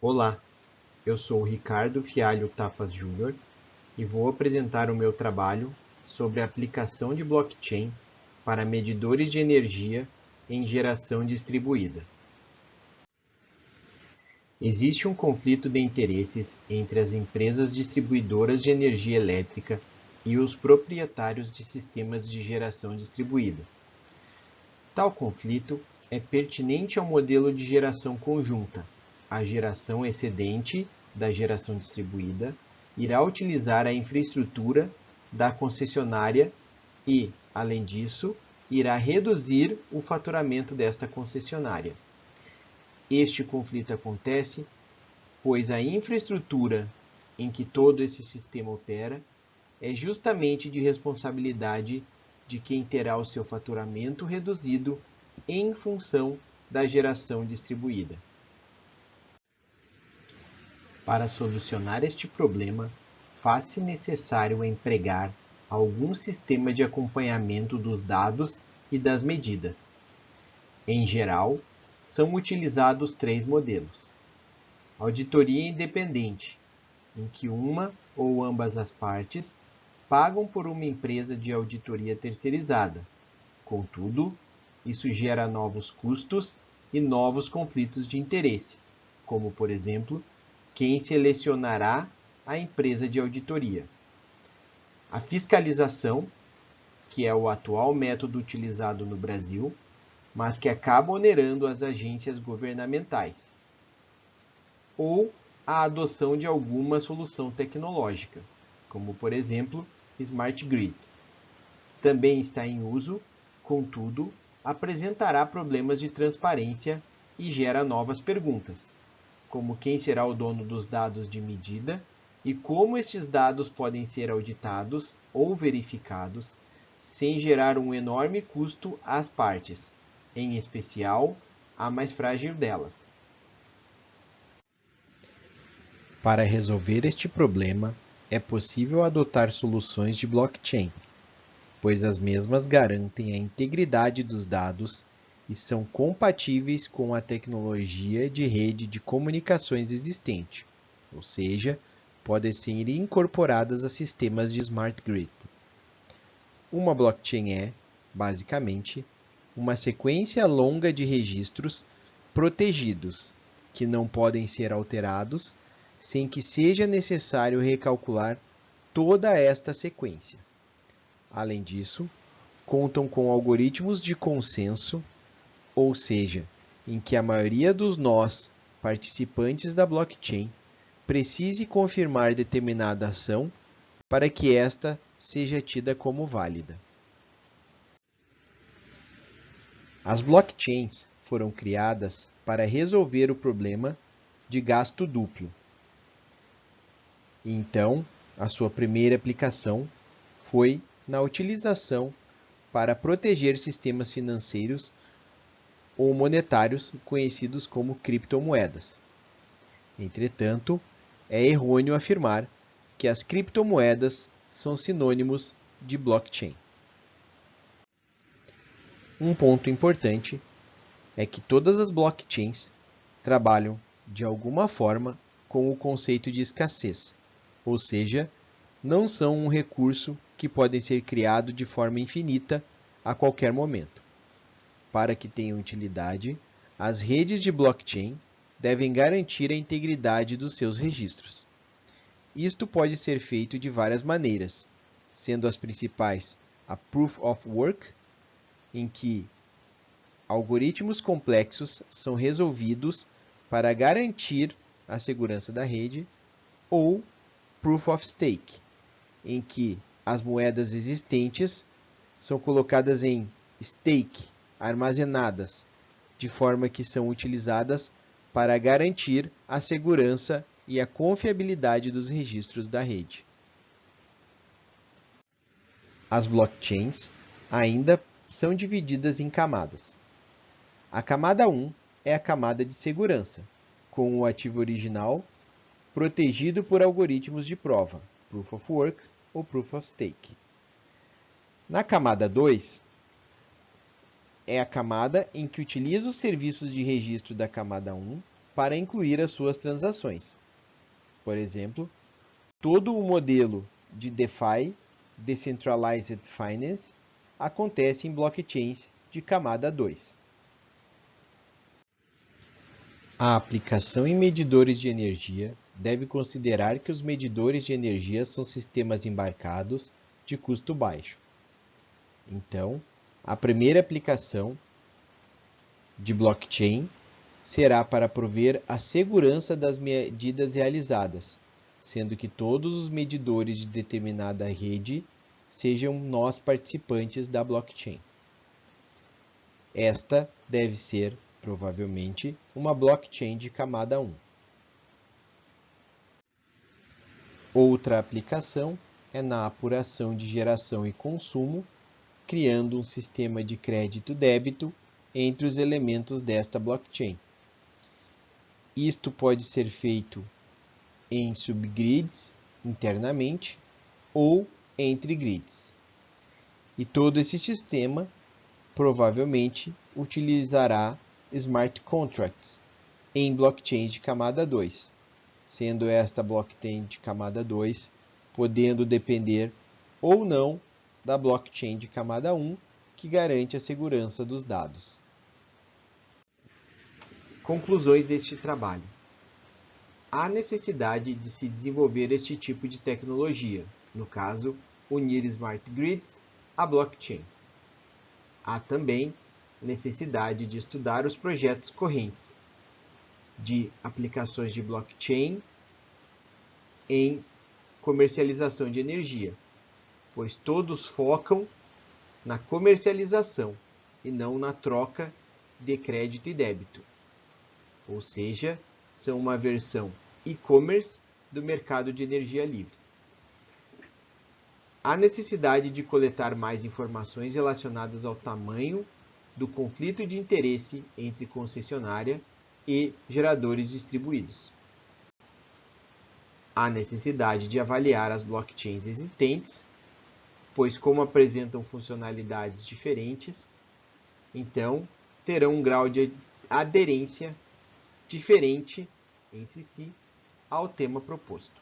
Olá, eu sou o Ricardo Fialho Tapas Júnior e vou apresentar o meu trabalho sobre a aplicação de blockchain para medidores de energia em geração distribuída. Existe um conflito de interesses entre as empresas distribuidoras de energia elétrica e os proprietários de sistemas de geração distribuída. Tal conflito é pertinente ao modelo de geração conjunta. A geração excedente da geração distribuída irá utilizar a infraestrutura da concessionária e, além disso, irá reduzir o faturamento desta concessionária. Este conflito acontece pois a infraestrutura em que todo esse sistema opera é justamente de responsabilidade de quem terá o seu faturamento reduzido em função da geração distribuída. Para solucionar este problema, faz-se necessário empregar algum sistema de acompanhamento dos dados e das medidas. Em geral, são utilizados 3 modelos. Auditoria independente, em que uma ou ambas as partes pagam por uma empresa de auditoria terceirizada. Contudo, isso gera novos custos e novos conflitos de interesse, como, por exemplo, quem selecionará a empresa de auditoria. A fiscalização, que é o atual método utilizado no Brasil, mas que acaba onerando as agências governamentais. Ou a adoção de alguma solução tecnológica, como, por exemplo, Smart Grid. Também está em uso, contudo, apresentará problemas de transparência e gera novas perguntas, como quem será o dono dos dados de medida e como estes dados podem ser auditados ou verificados sem gerar um enorme custo às partes, em especial à mais frágil delas. Para resolver este problema, é possível adotar soluções de blockchain, pois as mesmas garantem a integridade dos dados e são compatíveis com a tecnologia de rede de comunicações existente, ou seja, podem ser incorporadas a sistemas de smart grid. Uma blockchain é, basicamente, uma sequência longa de registros protegidos que não podem ser alterados sem que seja necessário recalcular toda esta sequência. Além disso, contam com algoritmos de consenso, ou seja, em que a maioria dos nós participantes da blockchain precise confirmar determinada ação para que esta seja tida como válida. As blockchains foram criadas para resolver o problema de gasto duplo. Então, a sua primeira aplicação foi na utilização para proteger sistemas financeiros ou monetários conhecidos como criptomoedas. Entretanto, é errôneo afirmar que as criptomoedas são sinônimos de blockchain. Um ponto importante é que todas as blockchains trabalham de alguma forma com o conceito de escassez, ou seja, não são um recurso que pode ser criado de forma infinita a qualquer momento. Para que tenham utilidade, as redes de blockchain devem garantir a integridade dos seus registros. Isto pode ser feito de várias maneiras, sendo as principais a Proof of Work, em que algoritmos complexos são resolvidos para garantir a segurança da rede, ou Proof of Stake, em que as moedas existentes são colocadas em stake, armazenadas, de forma que são utilizadas para garantir a segurança e a confiabilidade dos registros da rede. As blockchains ainda são divididas em camadas. A camada 1 é a camada de segurança, com o ativo original protegido por algoritmos de prova, Proof of Work ou Proof of Stake. Na camada 2, é a camada em que utiliza os serviços de registro da camada 1 para incluir as suas transações. Por exemplo, todo o modelo de DeFi, Decentralized Finance, acontece em blockchains de camada 2. A aplicação em medidores de energia deve considerar que os medidores de energia são sistemas embarcados de custo baixo. Então, a primeira aplicação de blockchain será para prover a segurança das medidas realizadas, sendo que todos os medidores de determinada rede sejam nós participantes da blockchain. Esta deve ser, provavelmente, uma blockchain de camada 1. Outra aplicação é na apuração de geração e consumo, criando um sistema de crédito-débito entre os elementos desta blockchain. Isto pode ser feito em subgrids internamente ou entre grids. E todo esse sistema provavelmente utilizará smart contracts em blockchains de camada 2, sendo esta blockchain de camada 2 podendo depender ou não da blockchain de camada 1, que garante a segurança dos dados. Conclusões deste trabalho. Há necessidade de se desenvolver este tipo de tecnologia, no caso, unir smart grids a blockchains. Há também necessidade de estudar os projetos correntes de aplicações de blockchain em comercialização de energia, pois todos focam na comercialização e não na troca de crédito e débito. Ou seja, são uma versão e-commerce do mercado de energia livre. Há necessidade de coletar mais informações relacionadas ao tamanho do conflito de interesse entre concessionária e geradores distribuídos. Há necessidade de avaliar as blockchains existentes, pois como apresentam funcionalidades diferentes, então terão um grau de aderência diferente entre si ao tema proposto.